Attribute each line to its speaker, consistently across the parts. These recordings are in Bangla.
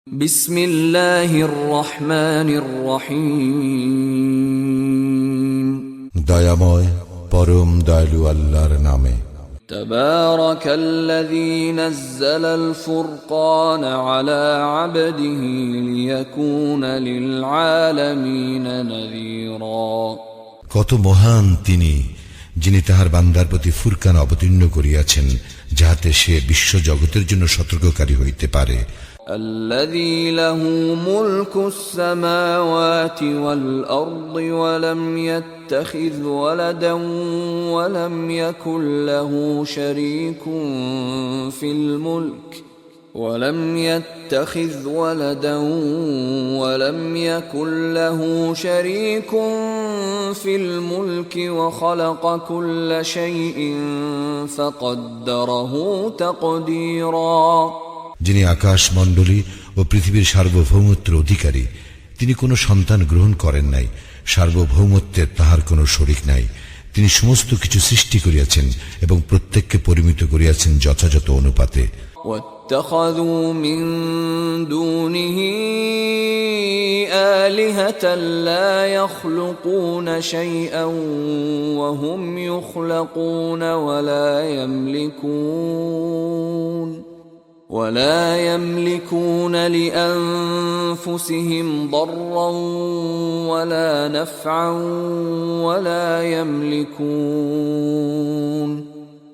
Speaker 1: বিসমিল্লাহির রহমানির রহিম।
Speaker 2: দয়াময় পরম দয়ালু আল্লাহর নামে।
Speaker 1: তাবারাকাল্লাযী নাযালাল ফুরকানা আলা আবদিহি লিয়াকুনা লিল আলামিনা নাযীরা।
Speaker 2: কত মহান তিনি, যিনি তাহার বান্দার প্রতি ফুরকান অবতীর্ণ করিয়াছেন, যাহাতে সে বিশ্ব জগতের জন্য সতর্ককারী হইতে পারে।
Speaker 1: الذي له ملك السماوات والأرض ولم يتخذ ولدا ولم يكن له شريك في الملك ولم يتخذ ولدا ولم يكن له شريك في الملك وخلق كل شيء فقدره تقديرا।
Speaker 2: যিনি আকাশ মণ্ডলী ও পৃথিবীর সার্বভৌমত্বের অধিকারী, তিনি কোনো সন্তান গ্রহণ করেন নাই, সার্বভৌমত্বের তাহার কোনো শরীক নাই। তিনি সমস্ত কিছু সৃষ্টি করিয়াছেন এবং প্রত্যেককে পরিমিত করিয়াছেন যথাযথ অনুপাতে।
Speaker 1: واتخذوا من دونه آلهة لا يخلقون شيئا وهم يخلقون ولا يملكون لأنفسهم ضرا ولا نفعا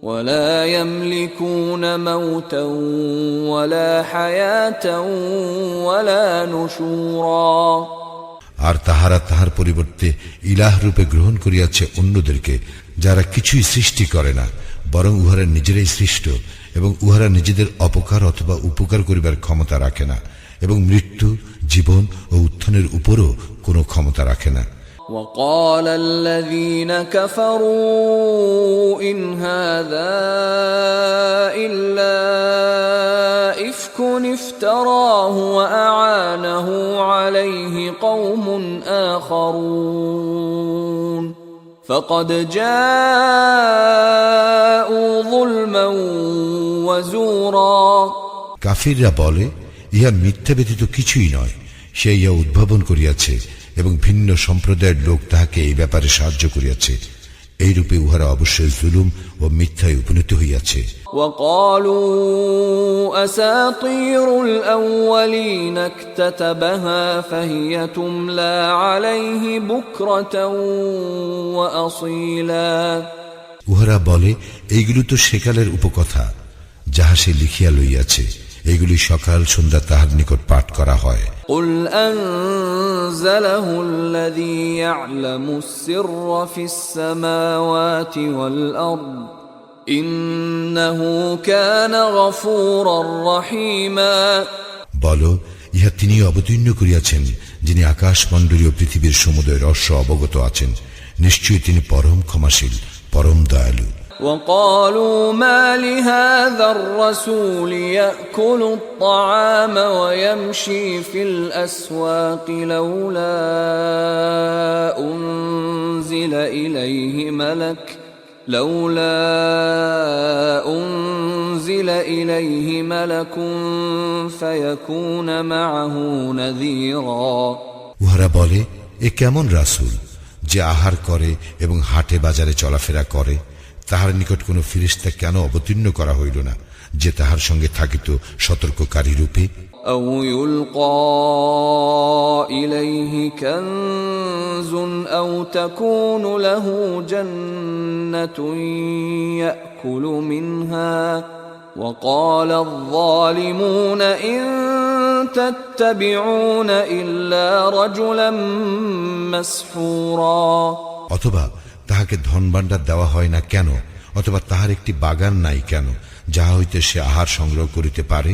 Speaker 1: ولا يملكون موتا ولا حياة ولا نشورا।
Speaker 2: আর তাহারা তাহার পরিবর্তে ইলাহ রূপে গ্রহণ করিয়াছে অন্যদেরকে, যারা কিছুই সৃষ্টি করে না, বরং উহারা নিজেরাই সৃষ্ট এবং উহারা নিজেদের অপকার অথবা উপকার করিবার ক্ষমতা রাখে না, এবং মৃত্যু, জীবন ও উত্থানের উপরও কোনো ক্ষমতা রাখে না।
Speaker 1: وقال الذين كفروا إن هذا إلا إفك افتراه وأعانه عليه قوم آخرون فقد جاءوا ظلما وزورا।
Speaker 2: কাফিররা বলে, ইহা মিথ্যা ব্যতীত কিছুই নয়, সে ইহা উদ্ভাবন করিয়াছে এবং ভিন্ন সম্প্রদায়ের লোক তাহাকে এই ব্যাপারে সাহায্য করিয়াছে। এইরূপে উহারা অবশ্যই জুলুম ও মিথ্যায় উপনীত হইয়াছে।
Speaker 1: وقالوا أساطير الأولين اكتتبها فهي تملى عليه بكرة وأصيلا।
Speaker 2: উহারা বলে, এইগুলি তো সেকালের উপকথা, যাহা সে লিখিয়া লইয়াছে, এগুলি সকাল সন্ধ্যা তাহার নিকট পাঠ করা হয়।
Speaker 1: قل أنزله الذي يعلم السر في السماوات والأرض إنه كان غفورا رحيما।
Speaker 2: বলো, ইহা তিনি অবতীর্ণ করিয়াছেন, যিনি আকাশ মণ্ডলী ও পৃথিবীর সমুদয় রহস্য অবগত আছেন। নিশ্চয়ই তিনি পরম ক্ষমাশীল, পরম দয়ালু।
Speaker 1: وقالوا ما لهذا الرسول يأكل الطعام ويمشي في الأسواق لولا أنزل إليه ملك فيكون معه نذيرا।
Speaker 2: উহারা বলে, এ কেমন রাসূল যে আহার করে এবং হাটে বাজারে চলাফেরা করে, তাহার নিকট কোন ফেরেশতা কেন অবতীর্ণ করা হইল না, যে তাহার সঙ্গে থাকিত সতর্ককারী রূপে।
Speaker 1: أو يلقى إليه كنز أو تكون له جنة يأكل منها وقال الظالمون إن تتبعون إلا رجلا مسحورا।
Speaker 2: অথবা তাহাকে ধনভাণ্ডার দেওয়া হয় না কেন, অথবা তাহার একটি বাগান নাই কেন, যাহা হইতে সে আহার সংগ্রহ করিতে পারে।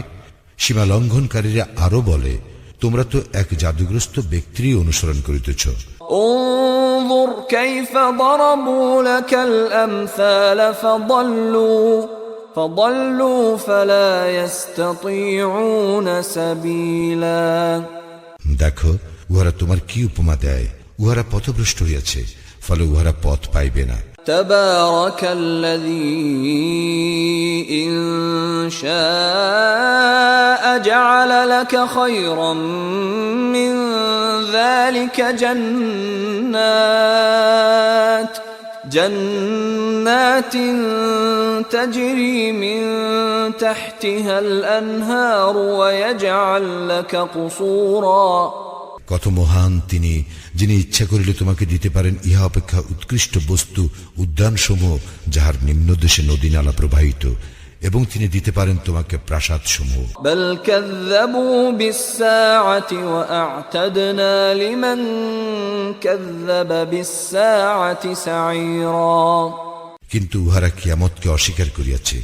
Speaker 2: সীমা লঙ্ঘনকারীরা আরো বলে, তোমরা তো এক জাদুগ্রস্ত ব্যক্তিরই অনুসরণ করিতেছ।
Speaker 1: انظر كيف ضربوا لك الأمثال فضلوا فلا يستطيعون سبيلا।
Speaker 2: দেখো, উহারা তোমার কি উপমা দেয়, উহারা পথভ্রষ্ট হইয়াছে, ফলে উহারা পথ পাইবে না।
Speaker 1: تبارك الذي إن شاء جعل لك خيرا من ذلك جنات تجري من تحتها الأنهار ويجعل لك قصورا
Speaker 2: কত মহান তিনি, যিনি ইচ্ছা করিলে তোমাকে দিতে পারেন ইহা অপেক্ষা উৎকৃষ্ট বস্তু উদ্যানসমূহ যাহার নিম্নদেশে নদী নালা প্রবাহিত, এবং তিনি দিতে পারেন তোমাকে প্রাসাদ সমূহ।
Speaker 1: بل كذبوا بالساعة وأعتدنا لمن كذب بالساعة سعيرا
Speaker 2: কিন্তু উহারা কিয়ামতকে অস্বীকার করিয়াছে,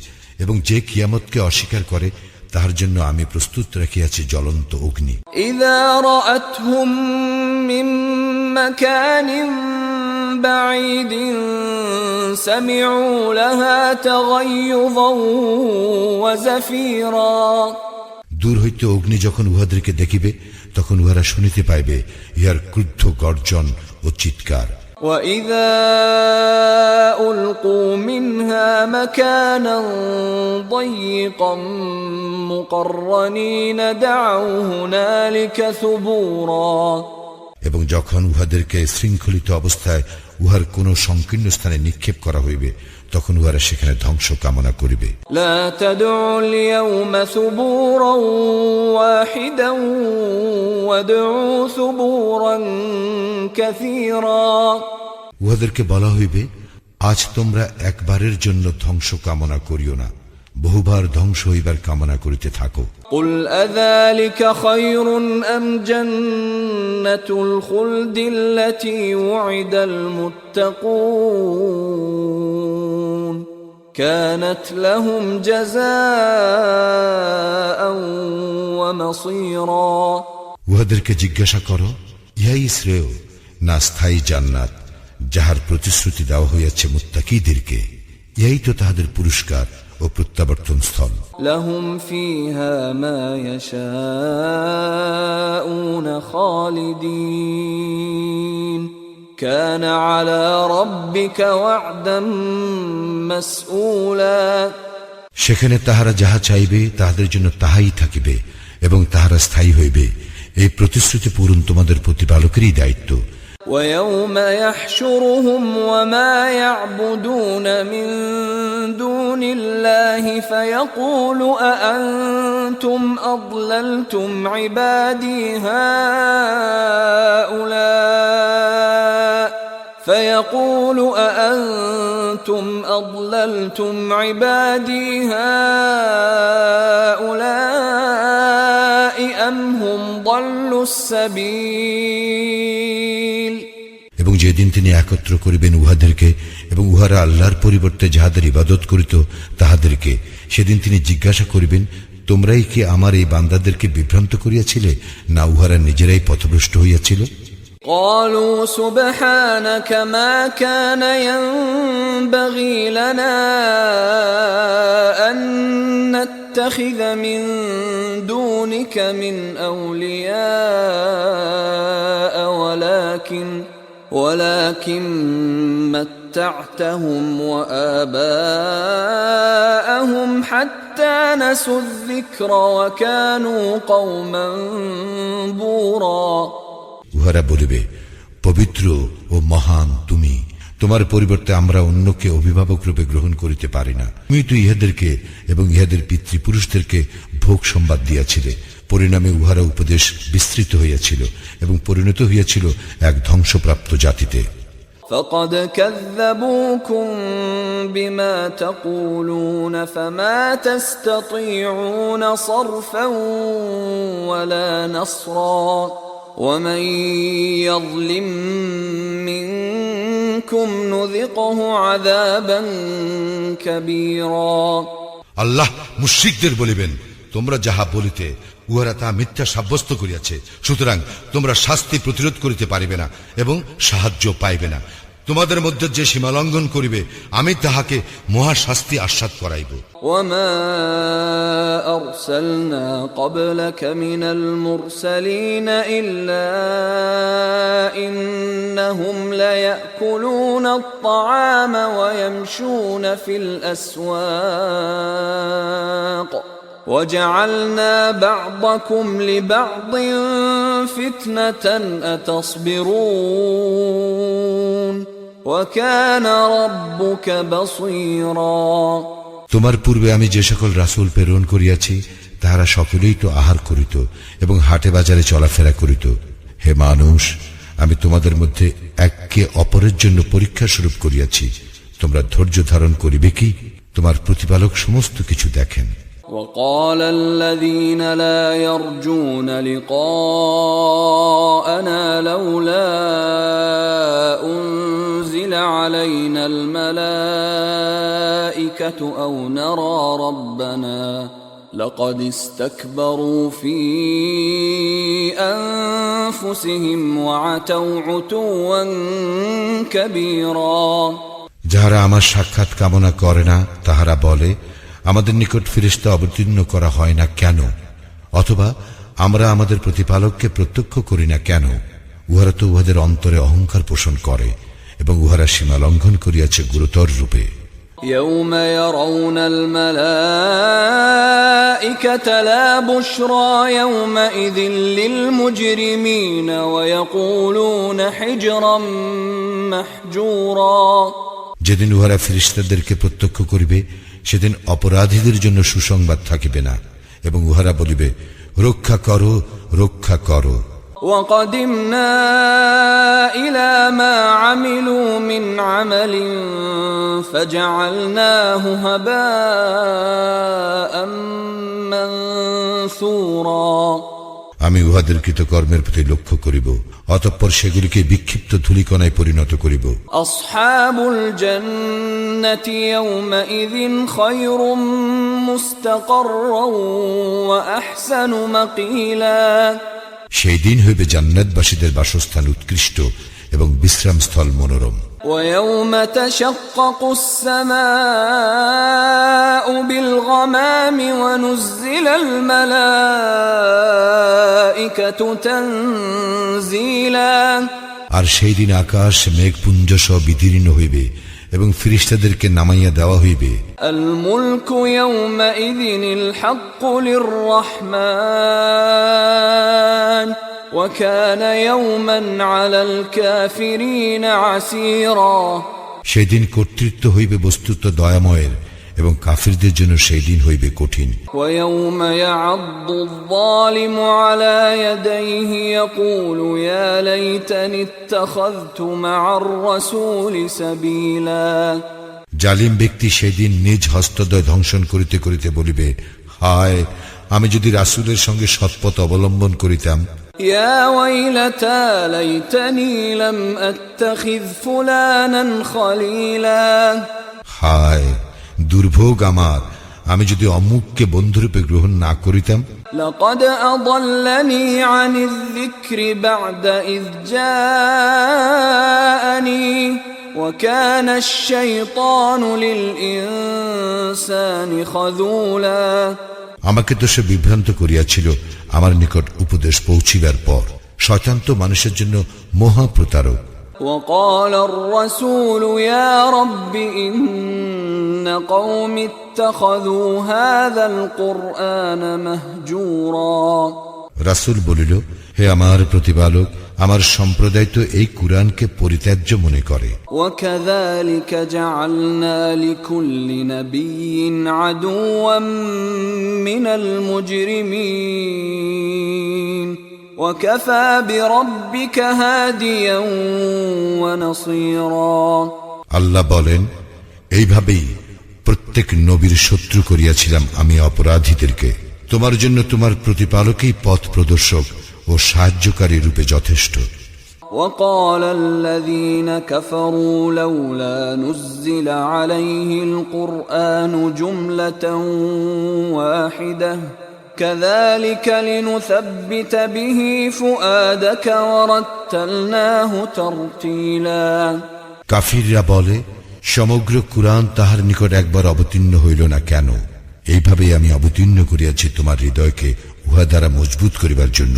Speaker 2: এবং যে কিয়ামতকে অস্বীকার করে তাহার জন্য আমি প্রস্তুত রাখিয়াছি জ্বলন্ত অগ্নি।
Speaker 1: إذا رأتهم من مكان بعيد سمعوا لها تغيظا وزفيرا
Speaker 2: দূর হইতে অগ্নি যখন উহাদেরকে দেখিবে তখন উহারা শুনিতে পাইবে ইহার ক্রুদ্ধ গর্জন ও চিৎকার।
Speaker 1: وإذا ألقوا منها مكانا ضيقا مقرنين دعوا هنالك ثبورا
Speaker 2: এবং যখন উহাদেরকে শৃঙ্খলিত অবস্থায় উহার কোন সংকীর্ণ স্থানে নিক্ষেপ করা হইবে তখন উহারা সেখানে ধ্বংস কামনা করিবে।
Speaker 1: لا تدعوا اليوم ثبورا واحدا وادعوا ثبورا كثيرا
Speaker 2: উহাদেরকে বলা হইবে, আজ তোমরা একবারের জন্য ধ্বংস কামনা করিও না, বহুবার ধ্বংস হইবার কামনা করিতে থাকো।
Speaker 1: قل أذلك خير أم جنة الخلد التي وعد المتقون كانت لهم جزاء ومصيرا
Speaker 2: উহাদেরকে জিজ্ঞাসা করো, ইহাই শ্রেয় না স্থায়ী জান্নাত যাহার প্রতিশ্রুতি দেওয়া হইয়াছে মুত্তাকীদেরকে, ইহাই তো তাহাদের পুরস্কার ও প্রত্যাবর্তন স্থল।
Speaker 1: لهم فيها ما يشاءون خالدين كان على ربك وعدا مسئولا
Speaker 2: সেখানে তাহারা যাহা চাইবে তাহাদের জন্য তাহাই থাকিবে এবং তাহারা স্থায়ী হইবে, এই প্রতিশ্রুতি পূরণ তোমাদের প্রতিপালকেরই দায়িত্ব।
Speaker 1: ويوم يحشرهم وما يعبدون من دون الله فيقول أأنتم أضللتم عبادي هؤلاء أم هم ضلوا السبيل
Speaker 2: এবং যেদিন তিনি একত্র করিবেন উহাদেরকে এবং উহারা আল্লাহর পরিবর্তে যাহাদের ইবাদত করিত তাহাদেরকে, সেদিন তিনি জিজ্ঞাসা করিবেন, তোমরাই কি আমার এই বান্দাদেরকে বিভ্রান্ত করিয়াছিলে, না উহারা নিজেরাই পথভ্রষ্ট হইয়াছিল?
Speaker 1: قالوا سبحانك ما كان ينبغي لنا أن نتخذ من دونك من أولياء ولكن متعتهم وآباءهم حتى نسوا الذكر وكانوا قوما بورا
Speaker 2: উহারা বলিবে, পবিত্র ও মহান তুমি, তোমার পরিবর্তে আমরা অন্যকে অভিভাবক রূপে গ্রহণ করিতে পারি না। তুমি তো ইহাদেরকে এবং ইহাদের পিতৃপুরুষদেরকে ভোগ সম্বাদ দিয়াছিলে, পরিণামে উহারা উপদেশ বিস্তৃত হইয়াছিল এবং পরিণত হইয়াছিল এক ধ্বংসপ্রাপ্ত জাতিতে।
Speaker 1: فقد كذبوكم بما تقولون فما تستطيعون صرفا ولا نصرا ومن يظلم منكم نذقه عذابا كبيرا
Speaker 2: আল্লাহ মুশরিকদের বলিবেন, তোমরা যাহা বলিতে উহারা তা মিথ্যা সাব্যস্ত করিয়াছে, সুতরাং তোমরা শাস্তি প্রতিরোধ করিতে পারিবে না এবং সাহায্য পাইবে না। তোমাদের মধ্যে যে সীমালঙ্ঘন করিবে আমি তাহাকে মহা শাস্তি আস্বাদ করাইব।
Speaker 1: وما أرسلنا قبلك من المرسلين إلا إنهم ليأكلون الطعام ويمشون في الأسواق وجعلنا بعضكم لبعض فتنة أتصبرون وكان ربك بصيرا।
Speaker 2: তোমার পূর্বে আমি যে সকল রাসূল প্রেরণ করিয়াছি তাহারা সকলেই তো আহার করিত এবং হাটে বাজারে চলাফেরা করিত। হে মানুষ, আমি তোমাদের মধ্যে একে অপরের জন্য পরীক্ষা স্বরূপ করিয়াছি, তোমরা ধৈর্য ধারণ করিবে কি? তোমার প্রতিপালক সমস্ত কিছু দেখেন।
Speaker 1: وقال الذين لا يرجون لقاءنا لولا أنزل علينا الملائكة أو نرى ربنا لقد استكبروا في أنفسهم وعتوا عتوا كبيرا।
Speaker 2: যাহারা আমার সাক্ষাৎ কামনা করে না তাহারা বলে, আমাদের নিকট ফেরেশতা অবতীর্ণ করা হয় না কেন, অথবা আমরা আমাদের প্রতিপালককে প্রত্যক্ষ করি না কেন। উহারা তো উহাদের অন্তরে অহংকার পোষণ করে এবং উহারা সীমা লঙ্ঘন করিয়াছে গুরুতর রূপে।
Speaker 1: يوم يرون الملائكة لا بشرى يومئذ للمجرمين ويقولون حجرا محجورا।
Speaker 2: যেদিন উহারা ফেরেশতাদেরকে প্রত্যক্ষ করিবে সেদিন অপরাধীদের জন্য সুসংবাদ থাকিবে না এবং উহারা বলিবে, রক্ষা করো, রক্ষা করো।
Speaker 1: وقدمنا إلى ما عملوا من عمل فجعلناه هباء منثورا।
Speaker 2: আমি উহাদের কৃতকর্মের প্রতি লক্ষ্য করিব, অতঃপর সেগুলিকে বিক্ষিপ্ত ধূলিকণায় পরিণত করিব।
Speaker 1: আসহাবুল জান্নাতি ইয়াওমাইযিন খায়রুম মুস্তাকাররান ওয়া আহসানু মাকিলা।
Speaker 2: সেই দিন হইবে জান্নাতবাসীদের বাসস্থান উৎকৃষ্ট এবং বিশ্রামস্থল মনোরম।
Speaker 1: ويوم تشقق السماء بالغمام ونزل الملائكة تنزيلا।
Speaker 2: আর সেই দিন আকাশ মেঘপুঞ্জ সহ বিদীর্ণ হইবে এবং ফেরেশতাদেরকে নামাইয়া দেওয়া হইবে।
Speaker 1: الملك يومئذ الحق للرحمن وكان يوما على الكافرين عسيرا।
Speaker 2: সেই দিন কর্তৃত্ব হইবে বস্তুত দয়াময়ের এবং কাফিরদের জন্য সেই দিন হইবে কঠিন।
Speaker 1: ويوم يعض الظالم على يديه يقول يا ليتني اتخذت مع الرسول سبيلا।
Speaker 2: জালিম ব্যক্তি সেদিন নিজ হস্তদ্বয় ধ্বংসন করিতে করিতে বলিবে, হায়, আমি যদি রাসূলের সঙ্গে সৎপথ অবলম্বন করিতাম।
Speaker 1: يا ويلتى ليتني لم أتخذ فلانا خليلا।
Speaker 2: হায়, দুর্ভোগ আমার, আমি যদি অমুককে বন্ধুরূপে গ্রহণ না করিতাম।
Speaker 1: لقد أضلني عن الذكر بعد إذ جاءني وكان الشيطان للإنسان خذولا।
Speaker 2: আমাকে তো সে বিভ্রান্ত করিয়াছিল আমার নিকট উপদেশ পৌঁছিবার পর। শয়তান তো মানুষের জন্য মহাপ্রতারক।
Speaker 1: وقال الرسول يا رب إن قوم اتخذوا هذا القرآن مهجورا।
Speaker 2: রাসূল বলিল, হে আমার প্রতিপালক, আমার সম্প্রদায় তো এই কুরআনকে পরিত্যাজ্য মনে করে।
Speaker 1: وكذلك جعلنا لكل نبي عدوا من المجرمين وكفى بربك هاديا ونصيرا।
Speaker 2: আল্লাহ বলেন, এইভাবেই প্রত্যেক নবীর শত্রু করিয়াছিলাম আমি অপরাধীদেরকে। তোমার জন্য তোমার প্রতিপালকই পথ প্রদর্শক ও সাহায্যকারী রূপে যথেষ্ট।
Speaker 1: وقال الذين كفروا لولا نزل عليه القرآن جملة واحدة كذلك لنثبت به فؤادك ورتلناه ترتيلا।
Speaker 2: কাফিররা বলে, সমগ্র কুরআন তাহার নিকট একবার অবতীর্ণ হইল না কেন? এইভাবে আমি অবতীর্ণ করিয়াছি তোমার হৃদয়কে উহা দ্বারা মজবুত করিবার জন্য,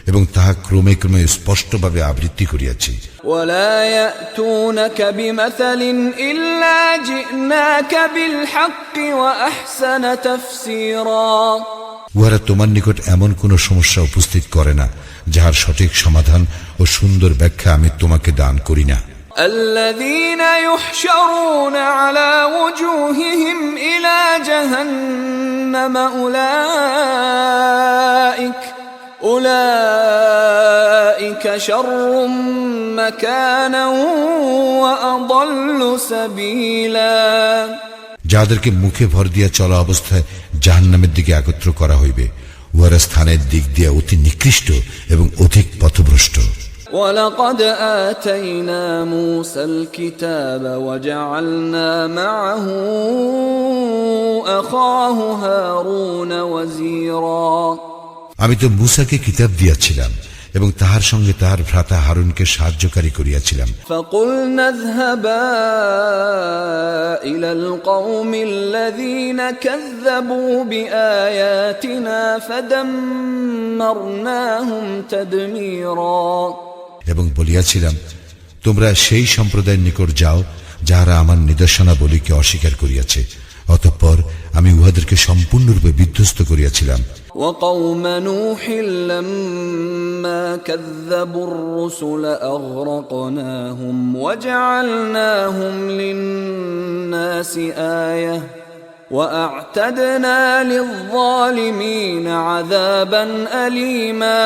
Speaker 2: এবং তাহা ক্রমে ক্রমে স্পষ্টভাবে আবৃত্তি করিয়াছি।
Speaker 1: ولا يأتونك بمثل إلا جئناك بالحق وأحسن تفسيرا।
Speaker 2: উহারা তোমার নিকট এমন কোন সমস্যা উপস্থিত করে না যাহার সঠিক সমাধান ও সুন্দর ব্যাখ্যা আমি তোমাকে দান করি না।
Speaker 1: الذين يحشرون على وجوههم إلى جهنم أولئك شر مكانا وأضل سبيلا।
Speaker 2: যাদেরকে মুখে ভর দিয়া চলা অবস্থায় জাহান্নামের দিকে একত্র করা হইবে, উহারা স্থানের দিক দিয়া অতি নিকৃষ্ট এবং অধিক পথভ্রষ্ট।
Speaker 1: ولقد آتينا موسى الكتاب وجعلنا معه أخاه هارون وزيرا।
Speaker 2: আমি তো মূসাকে কিতাব দিয়াছিলাম এবং তাহার সঙ্গে তাহার ভ্রাতা হারুনকে সাহায্যকারী করিয়াছিলাম।
Speaker 1: فقلنا اذهبا إلى القوم الذين كذبوا بآياتنا فدمرناهم تدميرا।
Speaker 2: এবং বলিয়াছিলাম, তোমরা সেই সম্প্রদায়ের নিকট যাও যাহারা আমার নিদর্শনাবলীকে অস্বীকার করিয়াছে, অতঃপর আমি উহাদেরকে সম্পূর্ণরূপে বিধ্বস্ত করিয়াছিলাম।
Speaker 1: وقوم نوح لما كذبوا الرسل أغرقناهم وجعلناهم للناس آية وأعتدنا للظالمين عذابا أليما।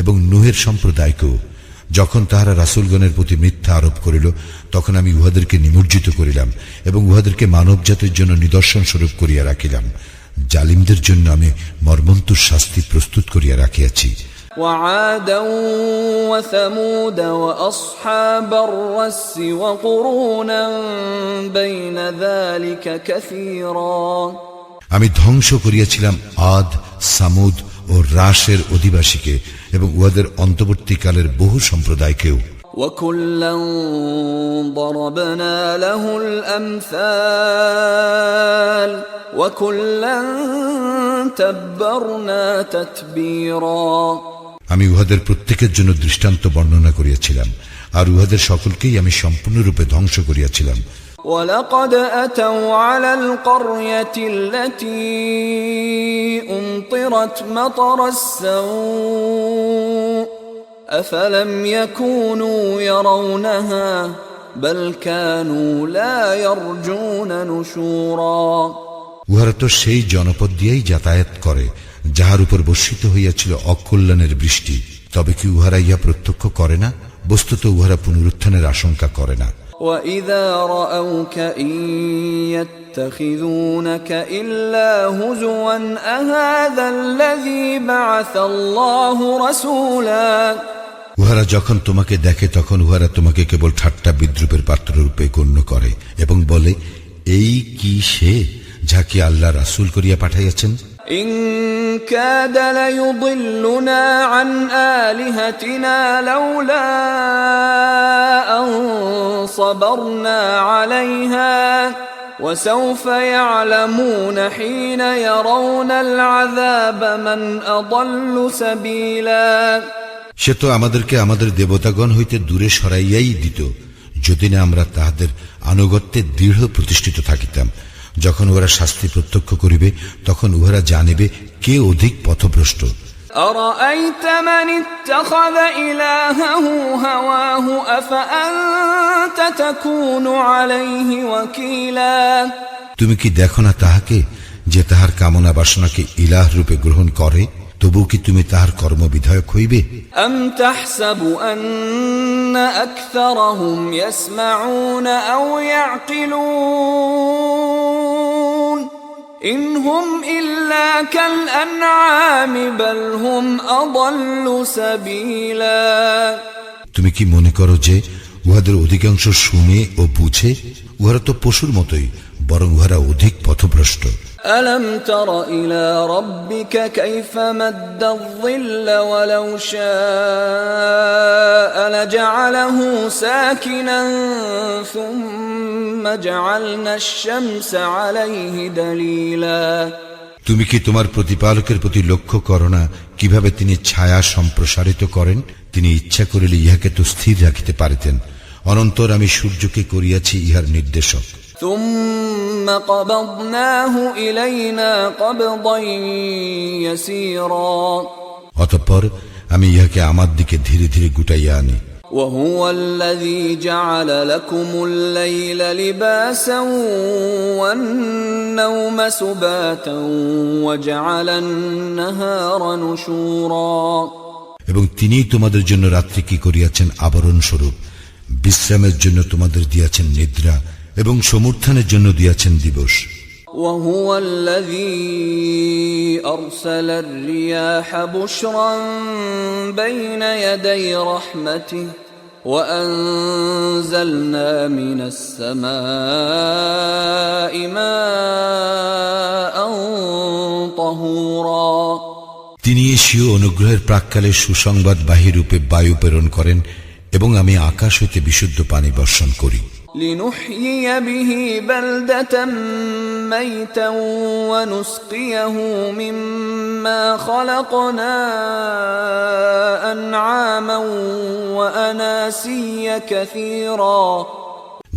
Speaker 2: এবং নূহের সম্প্রদায়কেও যখন তাহারা রাসূলগণের প্রতি মিথ্যা আরোপ করিল, তখন আমি উহাদেরকে নিমজ্জিত করিলাম এবং উহাদেরকে মানব জাতির জন্য নিদর্শন স্বরূপ করিয়া রাখিলাম। জালিমদের জন্য আমি মর্মন্তুর শাস্তি প্রস্তুত করিয়া রাখিয়াছি।
Speaker 1: وعادا وثمود وأصحاب الرس وقرونا بين ذلك كثيرا।
Speaker 2: আমি ধ্বংস করিয়াছিলাম আদ, সামুদ ও রাশের অধিবাসীকে এবং উহাদের অন্তর্বর্তীকালের বহু সম্প্রদায়কেও।
Speaker 1: وكلا ضربنا له الأمثال وكلا تبرنا تتبيرا।
Speaker 2: আমি উহাদের প্রত্যেকের জন্য দৃষ্টান্ত বর্ণনা করিয়াছিলাম, আর উহাদের সকলকেই আমি সম্পূর্ণরূপে ধ্বংস করিয়াছিলাম।
Speaker 1: ولقد أتوا على القرية التي أمطرت مطر السوء أفلم يكونوا يرونها بل كانوا لا يرجون نشورا।
Speaker 2: উহারা তো সেই জনপদ দিয়েই যাতায়াত করে যাহার উপর বর্ষিত হইয়াছিল অকল্যাণের বৃষ্টি, তবে কি উহারা ইহা প্রত্যক্ষ করে না? বস্তুত উহারা পুনরুত্থানের আশঙ্কা করে না।
Speaker 1: وَإِذَا رَأَوْكَ إِن يَتَّخِذُونَكَ إِلَّا هُزُوًا أَهَذَا الَّذِي بَعَثَ اللَّهُ رَسُولًا।
Speaker 2: উহারা যখন তোমাকে দেখে তখন উহারা তোমাকে কেবল ঠাট্টা বিদ্রুপের পাত্ররূপে গণ্য করে এবং বলে, এই কি সে যাকে আল্লাহ রাসূল করিয়া পাঠাইয়াছেন?
Speaker 1: إِن كَادَ لَيُضِلُّنَا عَنْ آلِهَتِنَا لَوْلَا أَن صَبَرْنَا عَلَيْهَا وَسَوْفَ يَعْلَمُونَ حِينَ يَرَوْنَ الْعَذَابَ مَنْ أَضَلُّ سَبِيلًا।
Speaker 2: সে তো আমাদেরকে আমাদের দেবতাগণ হইতে দূরে সরাইয়াই দিত, যদি না আমরা তাহাদের আনুগত্যে দৃঢ় প্রতিষ্ঠিত থাকিতাম। যখন উহারা শাস্তি প্রত্যক্ষ করিবে তখন উহারা জানিবে কে অধিক পথভ্রষ্ট।
Speaker 1: أَرَأَيْتَ مَنِ اتَّخَذَ إِلَٰهَهُ هَوَاهُ أَفَأَنتَ تَكُونُ عَلَيْهِ وَكِيلًا।
Speaker 2: তুমি কি দেখো না তাহাকে যে তাহার কামনা বাসনাকে ইলাহ রূপে গ্রহণ করে? তবু কি তুমি তাহার কর্মবিধায়ক হইবে?
Speaker 1: أَمْ تَحْسَبُ أَنَّ أَكْثَرَهُمْ يَسْمَعُونَ أَوْ يَعْقِلُونَ إِنْ هُمْ إِلَّا كَالْأَنْعَامِ بَلْ هُمْ أَضَلُّ سَبِيلًا।
Speaker 2: তুমি কি মনে করো যে উহাদের অধিকাংশ শুনে ও বুঝে? উহারা তো পশুর মতোই, বরং উহারা অধিক পথভ্রষ্ট।
Speaker 1: ألم تر إلى ربك كيف مد الظل ولو شاء لجعله ساكنا ثم جعلنا الشمس عليه دليلا
Speaker 2: তুমি কি তোমার প্রতিপালকের প্রতি লক্ষ্য করো না কিভাবে তিনি ছায়া সম্প্রসারিত করেন? তিনি ইচ্ছা করিলে ইহাকে তো স্থির রাখিতে পারিতেন। অনন্তর আমি সূর্যকে করিয়াছি ইহার নির্দেশক।
Speaker 1: ثم قبضناه إلينا قبضا يسيرا
Speaker 2: অতঃপর আমি ইহাকে আমার দিকে ধীরে ধীরে গুটাইয়া আনি।
Speaker 1: وهو الذي جعل لكم الليل لباسا والنوم سباتا وجعل النهار نشورا
Speaker 2: এবং তিনিই তোমাদের জন্য রাত্রি কি করিয়াছেন আবরণ স্বরূপ, বিশ্রামের জন্য তোমাদের দিয়াছেন নিদ্রা এবং সমুত্থানের জন্য দিয়াছেন দিবস।
Speaker 1: وهو الذي أرسل الرياح بشرا بين يدي رحمته وأنزلنا من السماء ماء طهورا
Speaker 2: তিনি এশীয় অনুগ্রহের প্রাক্কালে সুসংবাদবাহী রূপে বায়ু প্রেরণ করেন এবং আমি আকাশ হইতে বিশুদ্ধ পানি বর্ষণ করি।
Speaker 1: لنحيي به بلدة ميتا ونسقيه مما خلقنا أنعاما وأناسيا كثيرا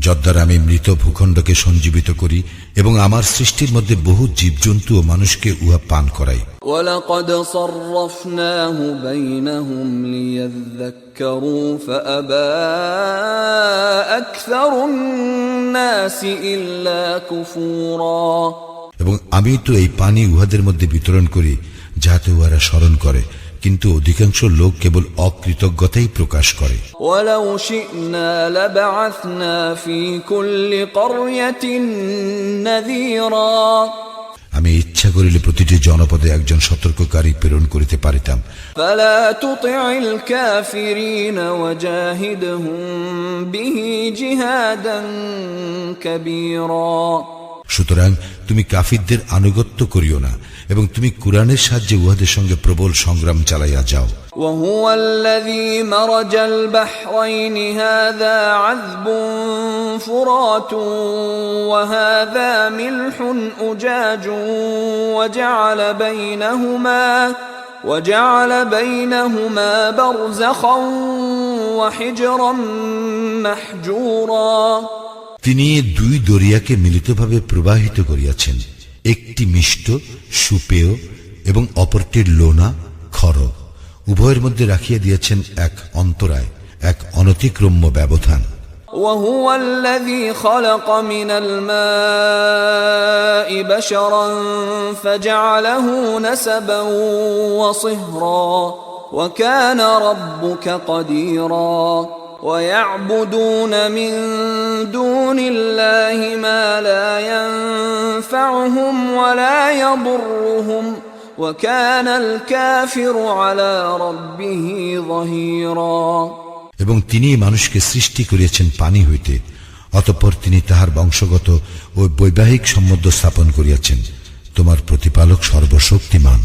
Speaker 2: যদ্বারা আমি মৃত ভূখণ্ডকে সঞ্জীবিত করি এবং আমার সৃষ্টির মধ্যে বহু জীবজন্তু ও মানুষকে উহা পান করাই।
Speaker 1: وَلَقَدْ صَرَّفْنَاهُ بَيْنَهُمْ لِيَذَّكَّرُوا فَأَبَى أَكْثَرُ النَّاسِ إِلَّا كُفُورًا
Speaker 2: এবং আমি তো এই পানি উহাদের মধ্যে বিতরণ করি যাতে উহারা স্মরণ করে, কিন্তু অধিকাংশ লোক কেবল অকৃতজ্ঞতাই প্রকাশ করে।
Speaker 1: وَلَوْ شِئْنَا لَبَعَثْنَا فِي كُلِّ قَرْيَةٍ نَذِيرًا
Speaker 2: আমি ইচ্ছা করিলে প্রতিটি জনপদে একজন সতর্ককারী প্রেরণ করিতে পারিতাম।
Speaker 1: فَلَا تُطِعِ الْكَافِرِينَ وَجَاهِدْهُمْ بِهِ جِهَادًا كَبِيرًا
Speaker 2: সুতরাং তুমি কাফিরদের আনুগত্য করিও না এবং তুমি কুরআনের সাহায্যে উহাদের সঙ্গে প্রবল সংগ্রাম চালাইয়া যাও।
Speaker 1: وهو الذي مرج البحرين هذا عذب فرات وهذا ملح أجاج وجعل بينهما برزخا وحجرا محجورا
Speaker 2: তিনি দুই দরিয়াকে মিলিতভাবে প্রবাহিত করিয়াছেন, একটি মিষ্ট সুপেয় এবং অপরটির লোনা খর, উভয়ের মধ্যে রাখিয়া দিয়েছেন এক অন্তরায়, এক অনতিক্রম্য ব্যবধান।
Speaker 1: وهو الذي خلق من الماء بشرا فجعله نسبا وصهرا وكان ربك قديرا ويعبدون من دون الله ما لا ينفعهم ولا يضرهم وكان الكافر على ربه ظهيرا
Speaker 2: এবং তিনি মানুষকে সৃষ্টি করিয়াছেন পানি হইতে, অতঃপর তিনি তাহার বংশগত ও বৈবাহিক সম্বন্ধ স্থাপন করিয়াছেন। তোমার প্রতিপালক সর্বশক্তিমান।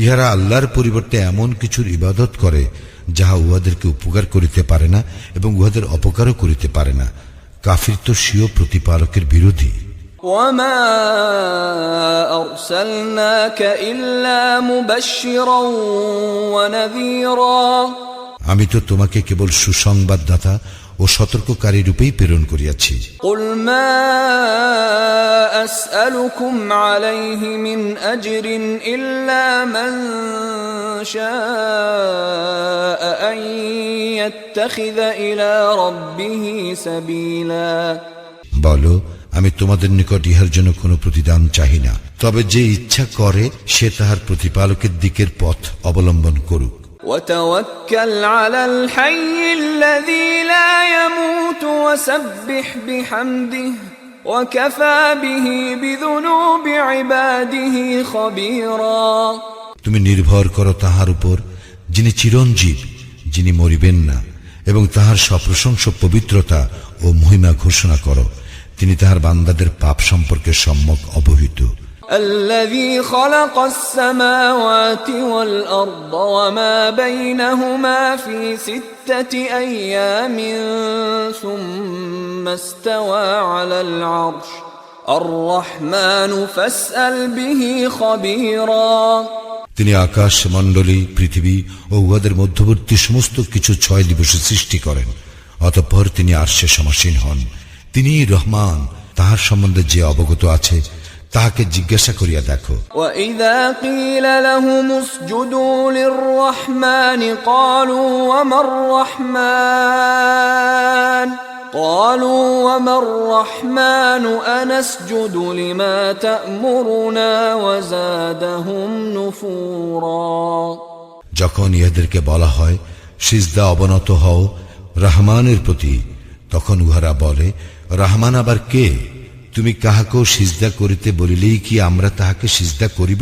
Speaker 2: ইহারা আল্লাহর পরিবর্তে এমন কিছুর ইবাদত করে যাহা উহাদেরকে উপকার করিতে পারে না এবং উহাদের অপকারও করিতে পারে না। কাফির তো স্বীয় প্রতিপালকের বিরোধী।
Speaker 1: وما أرسلناك إلا مبشرا ونذيرا
Speaker 2: আমি তো তোমাকে কেবল সুসংবাদদাতা ও সতর্ককারী রূপেই প্রেরণ করিয়াছি।
Speaker 1: قل ما أسألكم عليه من أجر إلا من شاء أن يتخذ إلى ربه سبيلا
Speaker 2: বলো, আমি তোমাদের নিকট ইহার জন্য কোনো প্রতিদান চাহি না, তবে যে ইচ্ছা করে সে তাহার প্রতিপালকের দিকের পথ অবলম্বন করুক।
Speaker 1: وتوكل على الحي الذي لا يموت وسبح بحمده وكفى به بذنوب عباده خبيرا
Speaker 2: তুমি নির্ভর করো তাহার উপর যিনি চিরঞ্জীব, যিনি মরিবেন না, এবং তাহার সপ্রশংস পবিত্রতা ও মহিমা ঘোষণা করো। তিনি তাহার বান্দাদের পাপ সম্পর্কে সম্যক অবহিত।
Speaker 1: الذي خلق السماوات والأرض وما بينهما في 6 أيام ثم استوى على العرش الرحمن فاسأل به خبيرا
Speaker 2: তিনি আকাশ মণ্ডলী পৃথিবী ও উহাদের মধ্যবর্তী সমস্ত কিছু 6 দিবসে সৃষ্টি করেন, অতঃপর তিনি আরশে সমাসীন হন। তিনি রহমান, তাহার সম্বন্ধে যে অবগত আছে তাহাকে জিজ্ঞাসা করিয়া দেখো।
Speaker 1: وَإِذَا قِيلَ لَهُمُ اسْجُدُوا لِلرَّحْمَنِ قَالُوا وَمَا الرَّحْمَنُ أَنَسْجُدُ لِمَا تَأْمُرُنَا وَزَادَهُمْ نُفُورًا।
Speaker 2: যখন ইহাদেরকে বলা হয় সিজদা অবনত হও রহমানের প্রতি, তখন উহারা বলে, রহমান আবার কে? তুমি কাহাকেও সিজদা করিতে বলিলেই কি আমরা তাহাকে সিজদা করিব?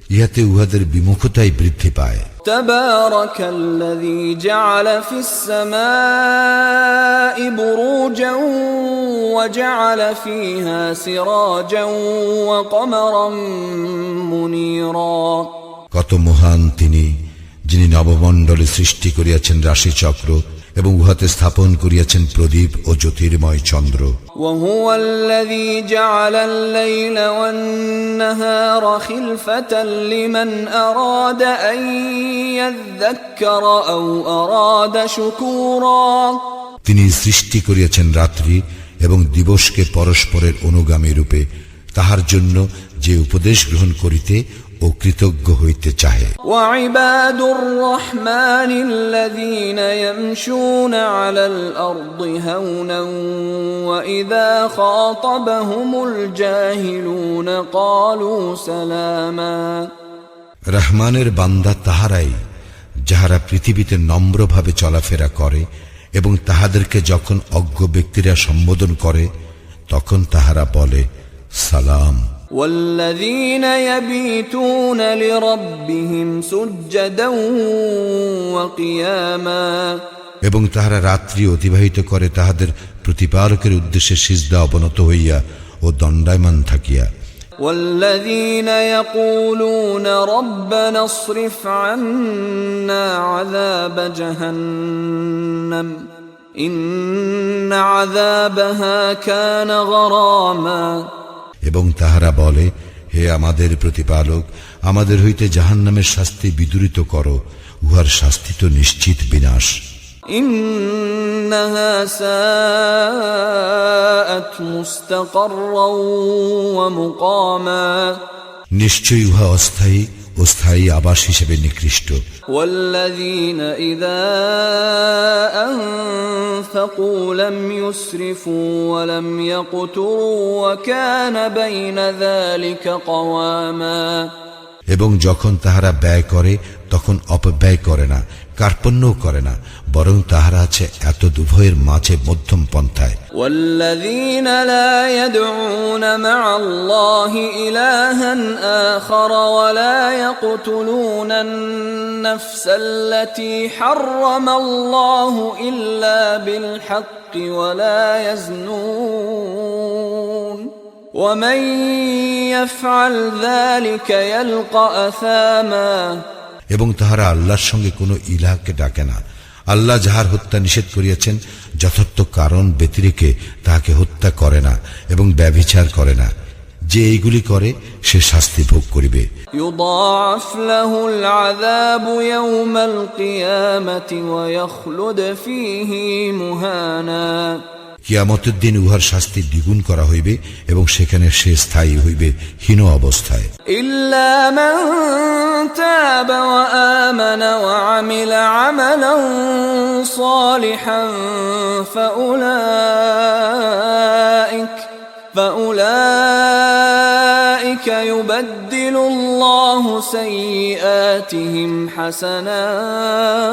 Speaker 2: ইহাতে উহাদের বিমুখতাই বৃদ্ধি পায়।
Speaker 1: تبارك الذي جعل في السماء بروجا وجعل فيها سراجا وقمرا منيرا।
Speaker 2: কত মহান তিনি, যিনি নবমণ্ডলে সৃষ্টি করিয়াছেন রাশিচক্র এবং উহাতে স্থাপন করিয়াছেন প্রদীপ ও জ্যোতির্ময় চন্দ্র।
Speaker 1: وهو الذي جعل الليل والنهار خلفة لمن أراد أن يذكر أو أراد شكورا।
Speaker 2: তিনি সৃষ্টি করিয়াছেন রাত্রি এবং দিবসকে পরস্পরের অনুগামী রূপে, তাহার জন্য যে উপদেশ গ্রহণ করিতে ও কৃতজ্ঞ হইতে চাহে।
Speaker 1: وعباد الرحمن الذين يمشون على الأرض هونا وإذا خاطبهم الجاهلون قالوا سلاما।
Speaker 2: রহমানের বান্দা তাহারাই যাহারা পৃথিবীতে নম্রভাবে চলাফেরা করে এবং তাহাদেরকে যখন অজ্ঞ ব্যক্তিরা সম্বোধন করে তখন তাহারা বলে সালাম।
Speaker 1: والذين يبيتون لربهم سجدا وقياما।
Speaker 2: এবং তাহারা রাত্রি অতিবাহিত করে তাহাদের প্রতিপালকের উদ্দেশ্যে সিজদা অবনত হইয়া ও দণ্ডায়মান থাকিয়া।
Speaker 1: والذين يقولون ربنا اصرف عنا عذاب جهنم إن عذابها كان غراما।
Speaker 2: এবং তাহারা বলে, হে আমাদের প্রতিপালক, আমাদের হইতে জাহান্নামের শাস্তি বিদূরিত করো, উহার শাস্তি তো নিশ্চিত বিনাশ।
Speaker 1: إنها ساءت مستقرا ومقاما।
Speaker 2: নিশ্চয়ই উহা অস্থায়ী ও স্থায়ী আবাস হিসেবে নিকৃষ্ট।
Speaker 1: والذين إذا أنفقوا لم يسرفوا ولم يقتروا وكان بين ذلك قواما।
Speaker 2: এবং যখন তাহারা ব্যয় করে তখন অপব্যয় করে না, কার্পণ্যও করে না, বরং তাহারা আছে এত উভয়ের মাঝে মধ্যম পন্থায়।
Speaker 1: والذين لا يدعون مع الله إلها آخر ولا يقتلون النفس التي حرم الله إلا بالحق ولا يزنون ومن يفعل ذلك يلقى أثاما।
Speaker 2: এবং তাহারা আল্লাহর সঙ্গে কোনো ইলাহকে ডাকে না, আল্লাহ যাহার হত্যা নিষেধ করিয়াছেন যথার্থ কারণ ব্যতিরেকে তাহাকে হত্যা করে না এবং ব্যভিচার করে না। যে এইগুলি করে সে শাস্তি ভোগ করিবে।
Speaker 1: يضاعف له العذاب يوم القيامة ويخلد فيه مهانا।
Speaker 2: কিয়ামতের দিন উহার শাস্তি দ্বিগুণ করা হইবে এবং সেখানে সে স্থায়ী হইবে হীন অবস্থায়।
Speaker 1: إلا من تاب وآمن وعمل عملا صالحا فأولئك يبدل الله سيئاتهم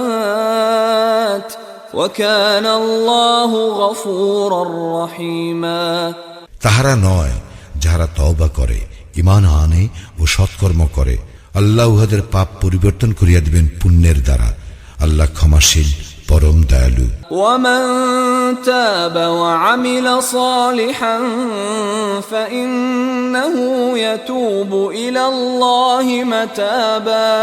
Speaker 1: حسنات وكان الله غفورا رحيما।
Speaker 2: তাহারা নয় যাহারা তওবা করে, ঈমান আনে ও সৎকর্ম করে, আল্লাহ উহাদের পাপ পরিবর্তন করিয়া দিবেন পুণ্যের দ্বারা। আল্লাহ ক্ষমাশীল, পরম দয়ালু।
Speaker 1: ومن تاب وعمل صالحا فإنه يتوب إلى الله متابا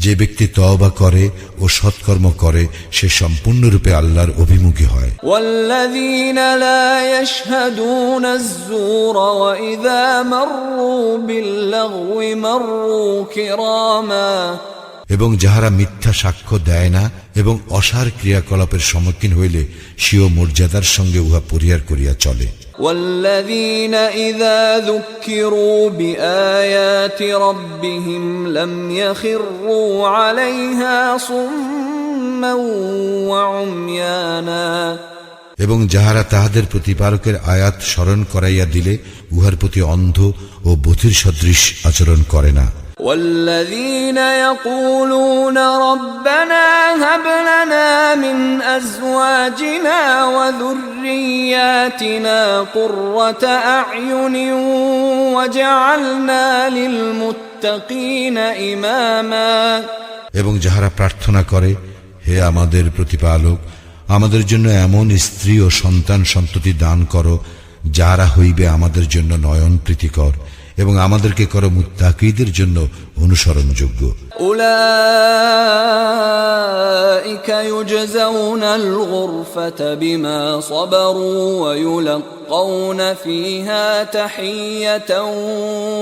Speaker 2: যে ব্যক্তি তওবা করে ও সৎকর্ম করে সে সম্পূর্ণরূপে আল্লাহর অভিমুখী হয়।
Speaker 1: والذين لا يشهدون الزور وإذا مروا باللغو مروا كراما
Speaker 2: এবং যাহারা মিথ্যা সাক্ষ্য দেয় না এবং অসার ক্রিয়াকলাপের সম্মুখীন হইলে স্বীয় মর্যাদার সঙ্গে উহা পরিহার করিয়া চলে।
Speaker 1: والذين إذا ذكروا بآيات ربهم لم يخروا عليها صما وعميانا
Speaker 2: এবং যাহারা তাহাদের প্রতিপালকের আয়াত স্মরণ করাইয়া দিলে উহার প্রতি অন্ধ ও বধির সদৃশ আচরণ করে না।
Speaker 1: والذين يقولون ربنا هب لنا من أزواجنا وذرياتنا قرة أعين وجعلنا للمتقين إماما
Speaker 2: এবং যাহারা প্রার্থনা করে, হে আমাদের প্রতিপালক, আমাদের জন্য এমন স্ত্রী ও সন্তান সন্ততি দান করো যাহারা হইবে আমাদের জন্য নয়ন প্রীতিকর এবং আমাদেরকে করো মুত্তাকীদের জন্য অনুসরণযোগ্য।
Speaker 1: أولئك يجزون الغرفة بما صبروا ويلقون فيها تحية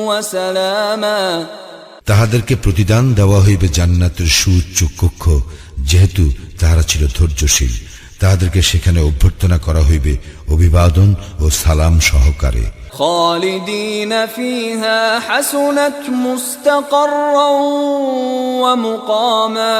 Speaker 1: وسلاما
Speaker 2: তাহাদেরকে প্রতিদান দেওয়া হইবে জান্নাতের সুউচ্চ কক্ষ, যেহেতু তাহারা ছিল ধৈর্যশীল। তাহাদেরকে সেখানে অভ্যর্থনা করা হইবে অভিবাদন ও সালাম সহকারে।
Speaker 1: خالدين فيها حسنت مستقرا ومقاما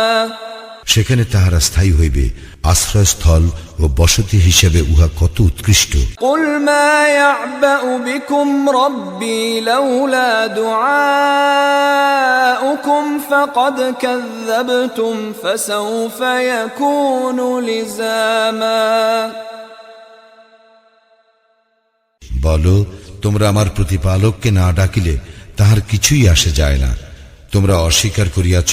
Speaker 2: সেখানে তাহারা স্থায়ী হইবে, আশ্রয়স্থল ও বসতি হিসেবে উহা কত উৎকৃষ্ট।
Speaker 1: قل ما يعبأ بكم ربي لولا دعاؤكم فقد كذبتم فسوف يكون لزاما
Speaker 2: বলো, তোমরা আমার প্রতিপালককে না ডাকিলে তাহার কিছুই আসে যায় না। তোমরা অস্বীকার করিয়াছ,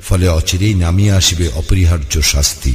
Speaker 2: ফলে অচিরেই নামিয়া আসিবে অপরিহার্য শাস্তি।